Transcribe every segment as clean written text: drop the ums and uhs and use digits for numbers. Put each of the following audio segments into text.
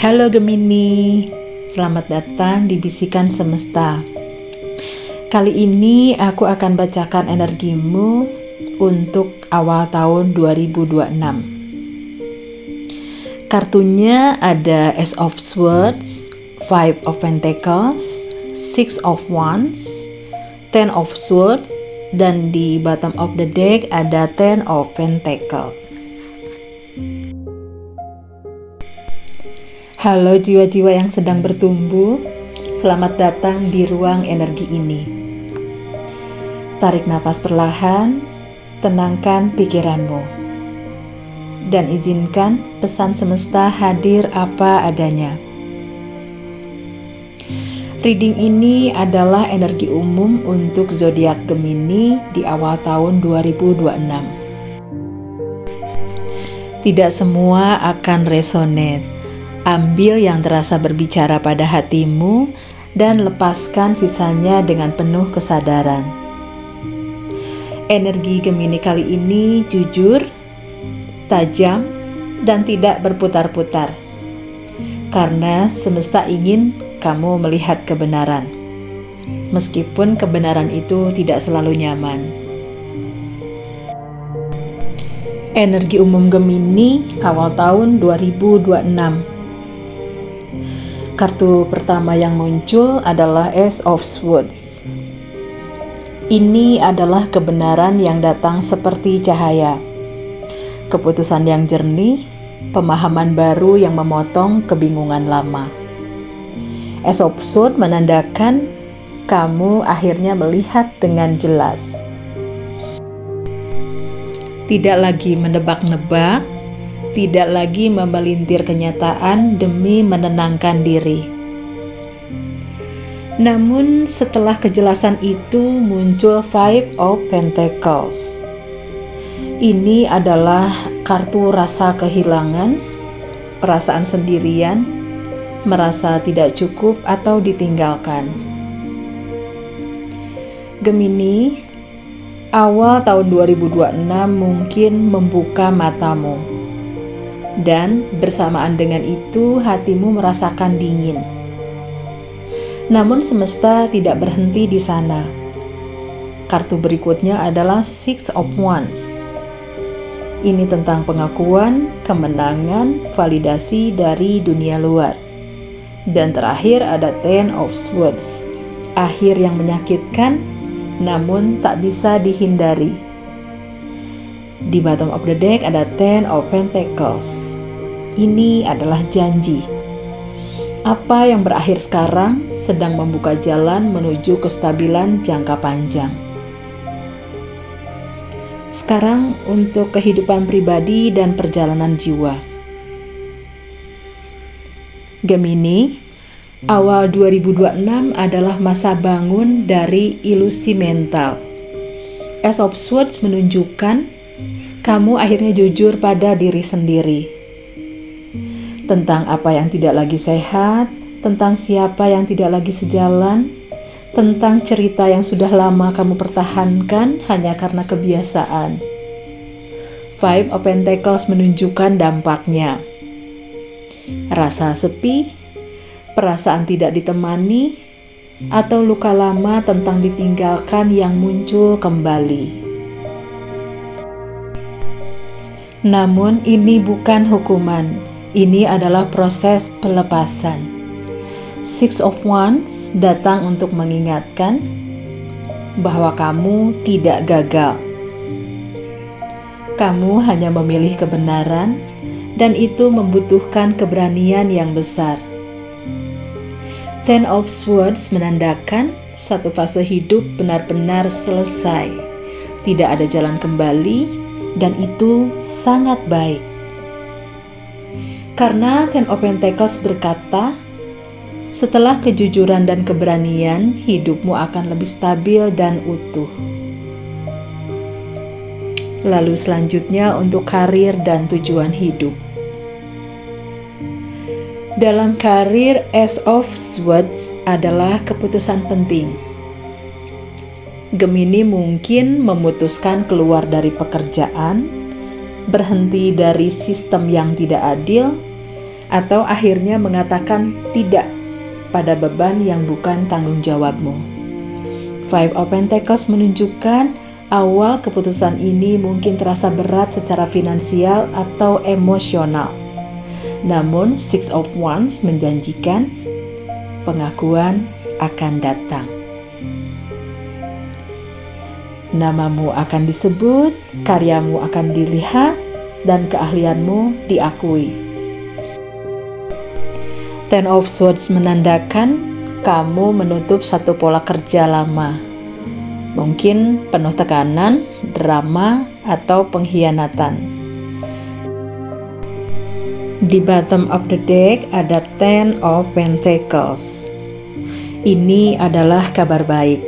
Halo Gemini, selamat datang di Bisikan Semesta. Kali ini aku akan bacakan energimu untuk awal tahun 2026. Kartunya ada Ace of Swords, Five of Pentacles, Six of Wands, Ten of Swords, dan di bottom of the deck ada Ten of Pentacles. Halo jiwa-jiwa yang sedang bertumbuh, selamat datang di ruang energi ini. Tarik nafas perlahan, tenangkan pikiranmu, dan izinkan pesan semesta hadir apa adanya. Reading ini adalah energi umum untuk zodiak Gemini di awal tahun 2026. Tidak semua akan resonate. Ambil yang terasa berbicara pada hatimu dan lepaskan sisanya dengan penuh kesadaran. Energi Gemini kali ini jujur, tajam, dan tidak berputar-putar. Karena semesta ingin kamu melihat kebenaran. Meskipun kebenaran itu tidak selalu nyaman. Energi umum Gemini awal tahun 2026. Kartu pertama yang muncul adalah Ace of Swords. Ini adalah kebenaran yang datang seperti cahaya. Keputusan yang jernih, pemahaman baru yang memotong kebingungan lama. Ace of Swords menandakan kamu akhirnya melihat dengan jelas. Tidak lagi menebak-nebak, tidak lagi memelintir kenyataan demi menenangkan diri. Namun setelah kejelasan itu muncul Five of Pentacles. Ini adalah kartu rasa kehilangan, perasaan sendirian, merasa tidak cukup atau ditinggalkan. Gemini, awal tahun 2026 mungkin membuka matamu. Dan bersamaan dengan itu hatimu merasakan dingin. Namun semesta tidak berhenti di sana. Kartu berikutnya adalah Six of Wands. Ini tentang pengakuan, kemenangan, validasi dari dunia luar. Dan terakhir ada Ten of Swords. Akhir yang menyakitkan, namun tak bisa dihindari. Di bottom of the deck ada Ten of Pentacles. Ini adalah janji. Apa yang berakhir sekarang sedang membuka jalan menuju kestabilan jangka panjang. Sekarang untuk kehidupan pribadi dan perjalanan jiwa. Gemini, awal 2026 adalah masa bangun dari ilusi mental. Ace of Swords menunjukkan kamu akhirnya jujur pada diri sendiri. Tentang apa yang tidak lagi sehat, tentang siapa yang tidak lagi sejalan, tentang cerita yang sudah lama kamu pertahankan hanya karena kebiasaan. Five of Pentacles menunjukkan dampaknya. Rasa sepi, perasaan tidak ditemani, atau luka lama tentang ditinggalkan yang muncul kembali. Namun ini bukan hukuman, ini adalah proses pelepasan. Six of Wands datang untuk mengingatkan bahwa kamu tidak gagal. Kamu hanya memilih kebenaran dan itu membutuhkan keberanian yang besar. Ten of Swords menandakan satu fase hidup benar-benar selesai. Tidak ada jalan kembali. Dan itu sangat baik. Karena Ten of Pentacles berkata, setelah kejujuran dan keberanian, hidupmu akan lebih stabil dan utuh. Lalu selanjutnya untuk karir dan tujuan hidup. Dalam karir, Ace of Swords adalah keputusan penting. Gemini mungkin memutuskan keluar dari pekerjaan, berhenti dari sistem yang tidak adil, atau akhirnya mengatakan tidak pada beban yang bukan tanggung jawabmu. Five of Pentacles menunjukkan awal keputusan ini mungkin terasa berat secara finansial atau emosional. Namun Six of Wands menjanjikan pengakuan akan datang. Namamu akan disebut, karyamu akan dilihat, dan keahlianmu diakui. Ten of Swords menandakan kamu menutup satu pola kerja lama. Mungkin penuh tekanan, drama, atau pengkhianatan. Di bottom of the deck ada Ten of Pentacles. Ini adalah kabar baik.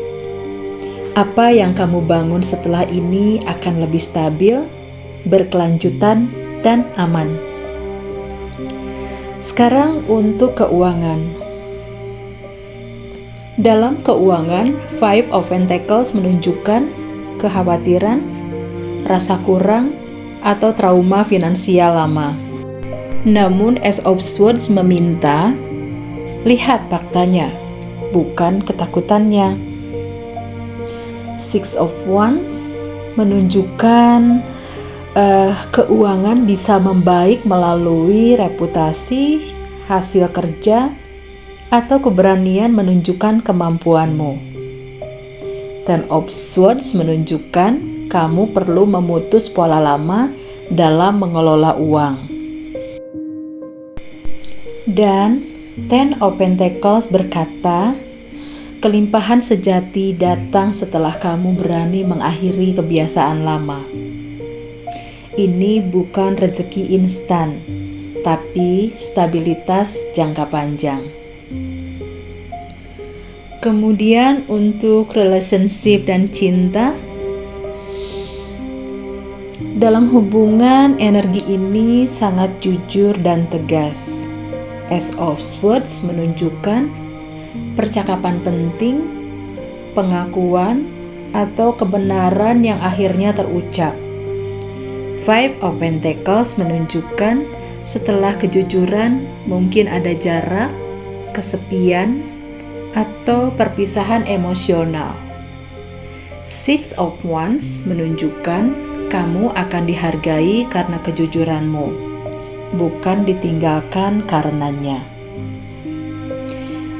Apa yang kamu bangun setelah ini akan lebih stabil, berkelanjutan, dan aman. Sekarang untuk keuangan. Dalam keuangan, Five of Pentacles menunjukkan kekhawatiran, rasa kurang, atau trauma finansial lama. Namun Ace of Swords meminta, lihat faktanya, bukan ketakutannya. Six of Wands menunjukkan keuangan bisa membaik melalui reputasi, hasil kerja, atau keberanian menunjukkan kemampuanmu. Ten of Swords menunjukkan kamu perlu memutus pola lama dalam mengelola uang. Dan Ten of Pentacles berkata, kelimpahan sejati datang setelah kamu berani mengakhiri kebiasaan lama. Ini bukan rezeki instan, tapi stabilitas jangka panjang. Kemudian untuk relationship dan cinta, dalam hubungan energi ini sangat jujur dan tegas. Ace of Swords menunjukkan percakapan penting, pengakuan, atau kebenaran yang akhirnya terucap. Five of Pentacles menunjukkan setelah kejujuran mungkin ada jarak, kesepian, atau perpisahan emosional. Six of Wands menunjukkan kamu akan dihargai karena kejujuranmu, bukan ditinggalkan karenanya.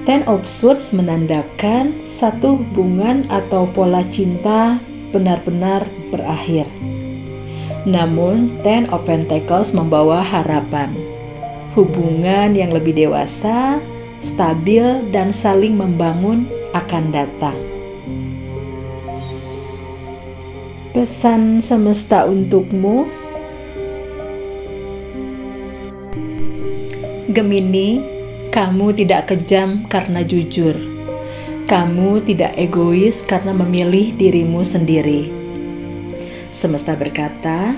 Ten of Swords menandakan satu hubungan atau pola cinta benar-benar berakhir. Namun, Ten of Pentacles membawa harapan. Hubungan yang lebih dewasa, stabil, dan saling membangun akan datang. Pesan semesta untukmu, Gemini. Kamu tidak kejam karena jujur. Kamu tidak egois karena memilih dirimu sendiri. Semesta berkata,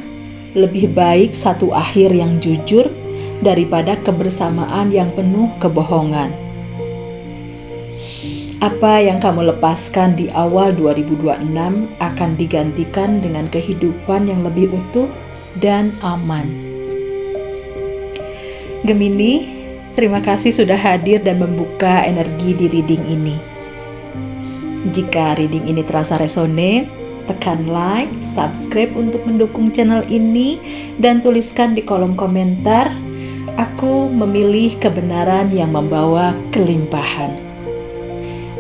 lebih baik satu akhir yang jujur daripada kebersamaan yang penuh kebohongan. Apa yang kamu lepaskan di awal 2026 akan digantikan dengan kehidupan yang lebih utuh dan aman. Gemini, terima kasih sudah hadir dan membuka energi di reading ini. Jika reading ini terasa resonate, tekan like, subscribe untuk mendukung channel ini, dan tuliskan di kolom komentar, aku memilih kebenaran yang membawa kelimpahan.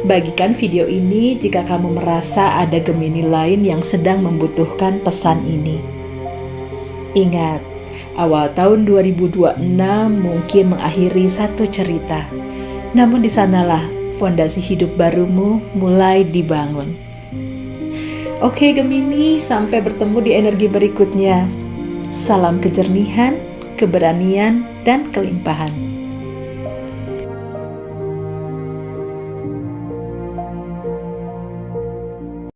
Bagikan video ini jika kamu merasa ada Gemini lain yang sedang membutuhkan pesan ini. Ingat, awal tahun 2026 mungkin mengakhiri satu cerita, namun di sanalah fondasi hidup barumu mulai dibangun. Oke Gemini, sampai bertemu di energi berikutnya. Salam kejernihan, keberanian, dan kelimpahan.